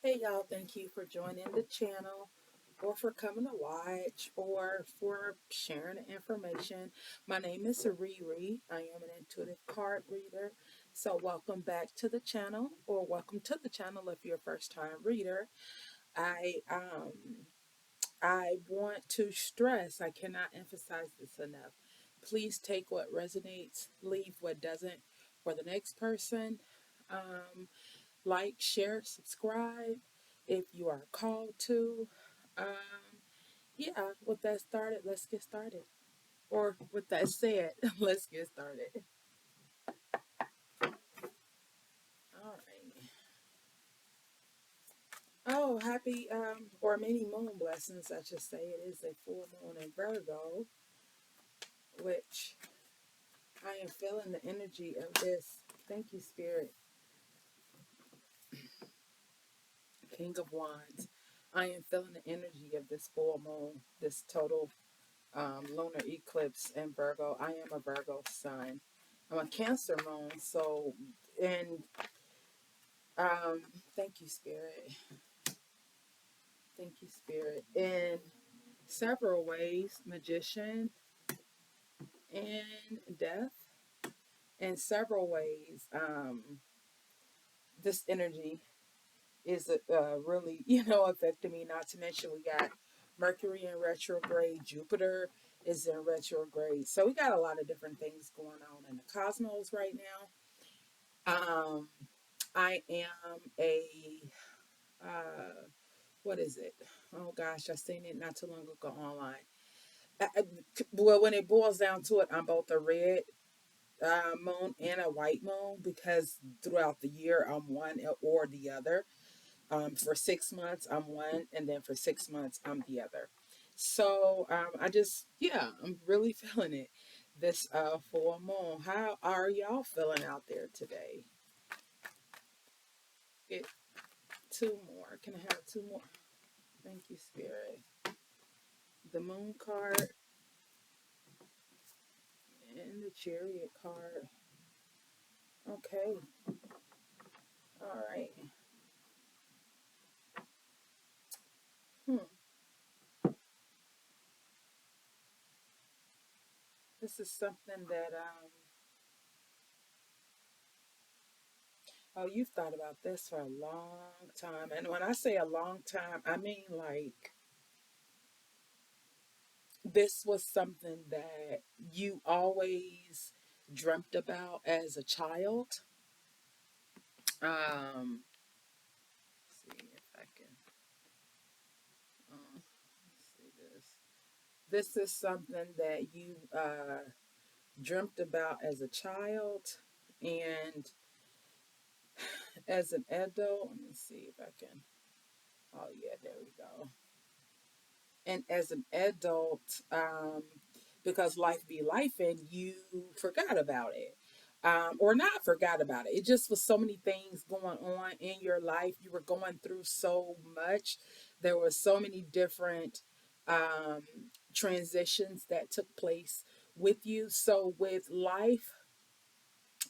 Hey y'all, thank you for joining the channel or for coming to watch or for sharing the information. My name is Riri. I am an intuitive card reader. So welcome back to the channel or welcome to the channel if you're a first time reader. I I want to stress, I cannot emphasize this enough. Please take what resonates, leave what doesn't for the next person. Um, like, share, subscribe if you are called to. Yeah, with that started, let's get started. Or with that said, let's get started. All right. Oh, happy or many moon blessings, I should say. It is a full moon in Virgo, which I am feeling the energy of this. Thank you, Spirit. King of Wands. I am feeling the energy of this full moon, this total lunar eclipse in Virgo. I am a Virgo sun. I'm a Cancer moon. So, and um, thank you, Spirit. Thank you, Spirit. In several ways, magician and death. In several ways, this energy is really, affecting me. Not to mention, we got Mercury in retrograde, Jupiter is in retrograde. So we got a lot of different things going on in the cosmos right now. I am a what is it? Oh gosh, I seen it not too long ago online. I, well, when it boils down to it, I'm both a red moon and a white moon because throughout the year I'm one or the other. For 6 months I'm one, and then for 6 months I'm the other. So yeah, I'm really feeling it. This full moon. How are y'all feeling out there today? Get two more. Can I have two more? Thank you, Spirit. The moon card and the chariot card. Okay. All right. Hmm. This is something that oh, you've thought about this for a long time. And when I say a long time, I mean like this was something that you always dreamt about as a child. See if I can let's see this. This is something that you dreamt about as a child, and as an adult. Let me see if I can. Oh yeah, there we go. And as an adult, because life be life, and you forgot about it. Or not forgot about it. It just was so many things going on in your life. You were going through so much. There were so many different um, transitions that took place with you. So with life,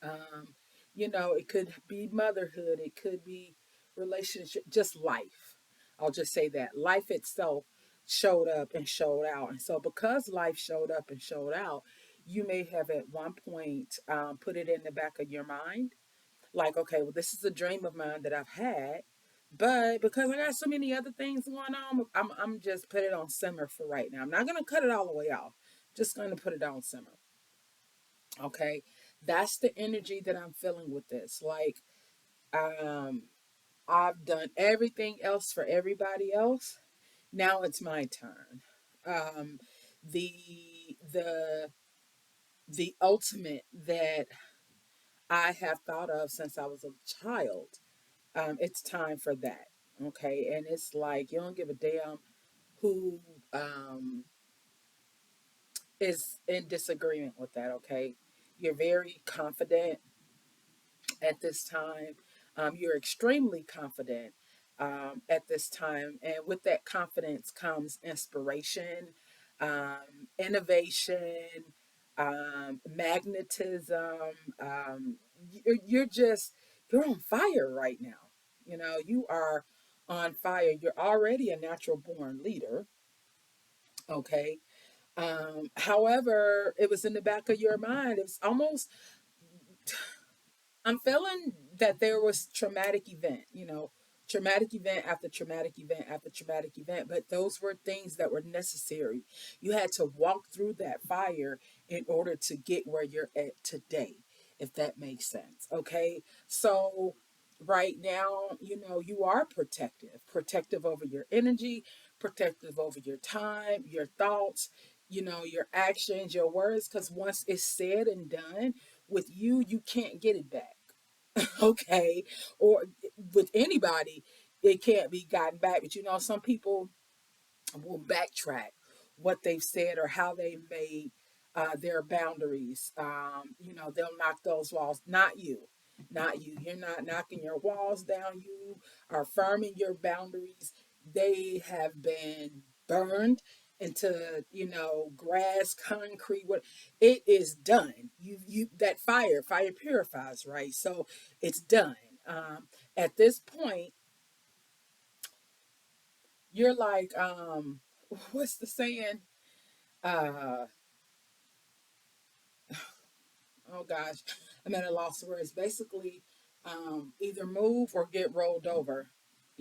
um, it could be motherhood, it could be relationship, just life. I'll just say that life itself showed up and showed out. And so, because life showed up and showed out, you may have at one point put it in the back of your mind, like, okay, well, this is a dream of mine that I've had. But because I got so many other things going on, I'm just put it on simmer for right now. I'm not going to cut it all the way off. Just going to put it on simmer. Okay, that's the energy that I'm feeling with this. Like, um, I've done everything else for everybody else. Now it's my turn. Um, the the the ultimate that I have thought of since I was a child. It's time for that. Okay, and it's like you don't give a damn who um, is in disagreement with that. Okay, you're very confident at this time. You're extremely confident at this time. And with that confidence comes inspiration, innovation, magnetism. You're on fire right now. You are on fire. You're already a natural born leader. Okay. However, it was in the back of your mind. It was almost, I'm feeling that there was traumatic event, traumatic event after traumatic event after traumatic event, but those were things that were necessary. You had to walk through that fire in order to get where you're at today, if that makes sense. Okay. So right now, you are protective over your energy, protective over your time, your thoughts, your actions, your words, because once it's said and done, with you, you can't get it back. Okay. Or with anybody, it can't be gotten back. But some people will backtrack what they've said or how they made their boundaries. They'll knock those walls. Not you. Not you. You're not knocking your walls down. You are firming your boundaries. They have been burned into, grass, concrete. What it is done. You that fire purifies, right? So it's done. At this point, you're like, what's the saying? uh oh gosh, I'm at a loss of words. Basically, either move or get rolled over.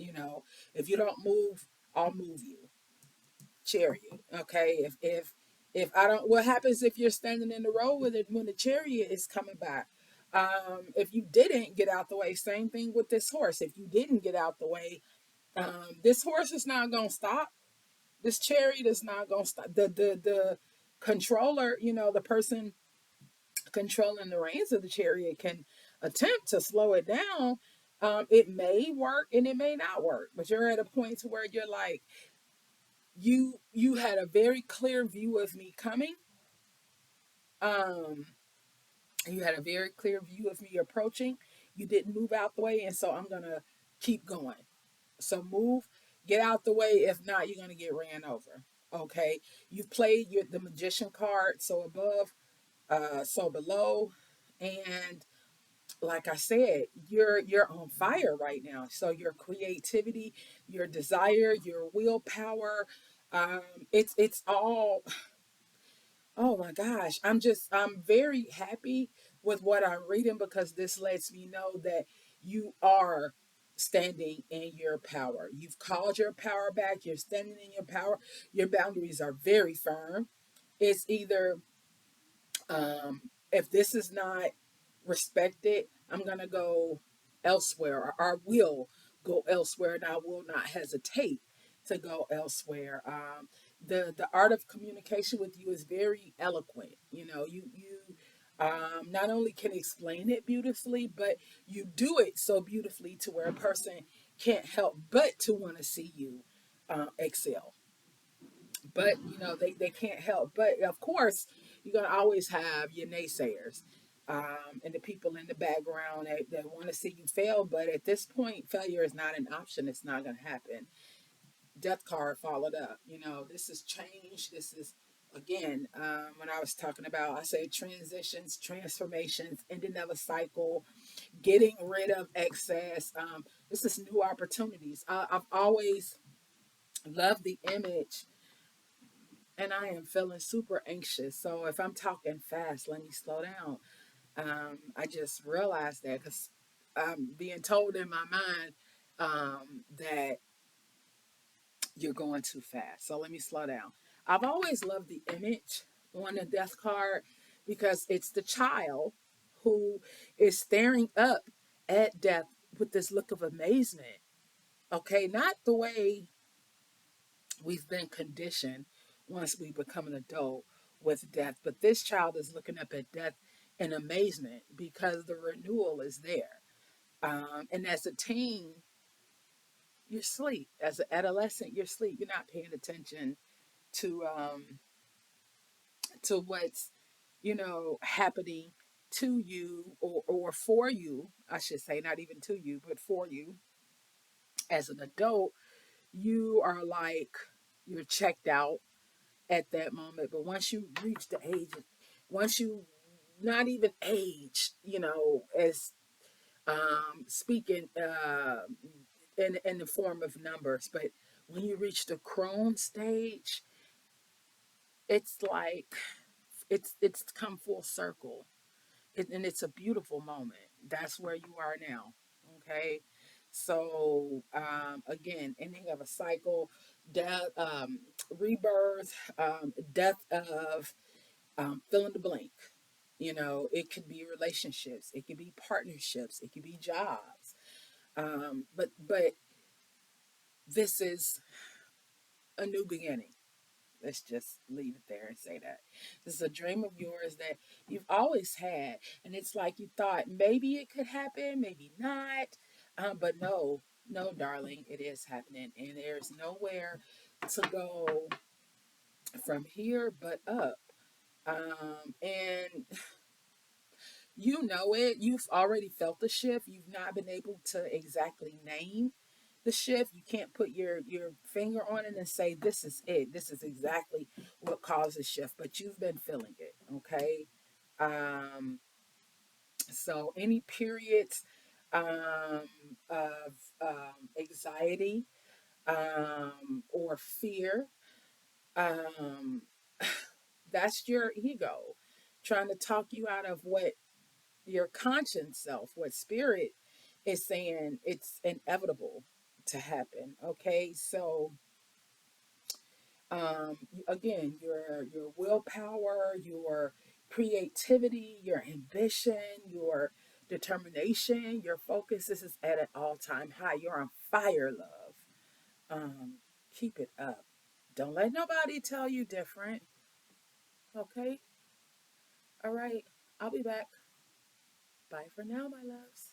you know if you don't move, I'll move you. Chariot. Okay. If I don't, what happens if you're standing in the road with it when the chariot is coming by? If you didn't get out the way, same thing with this horse. If you didn't get out the way, this horse is not gonna stop. This chariot is not gonna stop. The controller, the person controlling the reins of the chariot, can attempt to slow it down. It may work and it may not work, but you're at a point to where you're like, you had a very clear view of me coming. Um, you had a very clear view of me approaching. You didn't move out the way, and so I'm gonna keep going. So move, get out the way. If not, you're gonna get ran over. Okay, you've played the magician card, so above, so below, and like I said, you're on fire right now. So your creativity, your desire, your willpower, it's all, oh my gosh. I'm very happy with what I'm reading, because this lets me know that you are standing in your power. You've called your power back, you're standing in your power. Your boundaries are very firm. It's either, if this is not respected, I'm going to go elsewhere, or I will go elsewhere, and I will not hesitate to go elsewhere. The art of communication with you is very eloquent. You not only can explain it beautifully, but you do it so beautifully to where a person can't help but to want to see you excel. But they can't help but, of course, you're going to always have your naysayers, and the people in the background that want to see you fail. But at this point, failure is not an option. It's not going to happen. Death card followed up. This is change. This is, again, when I was talking about, I say transitions, transformations, ending of a cycle, getting rid of excess. This is new opportunities. I've always loved the image, and I am feeling super anxious. So if I'm talking fast, let me slow down. I just realized that, because I'm being told in my mind, that you're going too fast. So let me slow down. I've always loved the image on the death card, because it's the child who is staring up at death with this look of amazement. Okay, not the way we've been conditioned once we become an adult with death. But this child is looking up at death in amazement, because the renewal is there. And as a teen, you're asleep. As an adolescent, you're asleep. You're not paying attention to what's happening to you, or for you. I should say, not even to you, but for you. As an adult, you are like, you're checked out at that moment. But once you reach the age, once you, not even age, as speaking, in the form of numbers. But when you reach the crone stage, it's like it's come full circle. And it's a beautiful moment. That's where you are now. Okay. So again, ending of a cycle, death, rebirth, death of fill in the blank. You know, it could be relationships, it could be partnerships, it could be jobs. But this is a new beginning. Let's just leave it there and say that. This is a dream of yours that you've always had. And it's like you thought maybe it could happen, maybe not. But no, no, darling, it is happening. And there's nowhere to go from here but up. And you know it. You've already felt the shift. You've not been able to exactly name the shift. You can't put your finger on it and say this is it. This is exactly what caused the shift, but you've been feeling it. Okay. Um, so any periods um, of anxiety or fear, um, that's your ego trying to talk you out of what your conscious self, what spirit is saying it's inevitable to happen. Okay, so again, your willpower, your creativity, your ambition, your determination, your focus. This is at an all-time high. You're on fire, love. Keep it up. Don't let nobody tell you different. Okay. All right. I'll be back. Bye for now, my loves.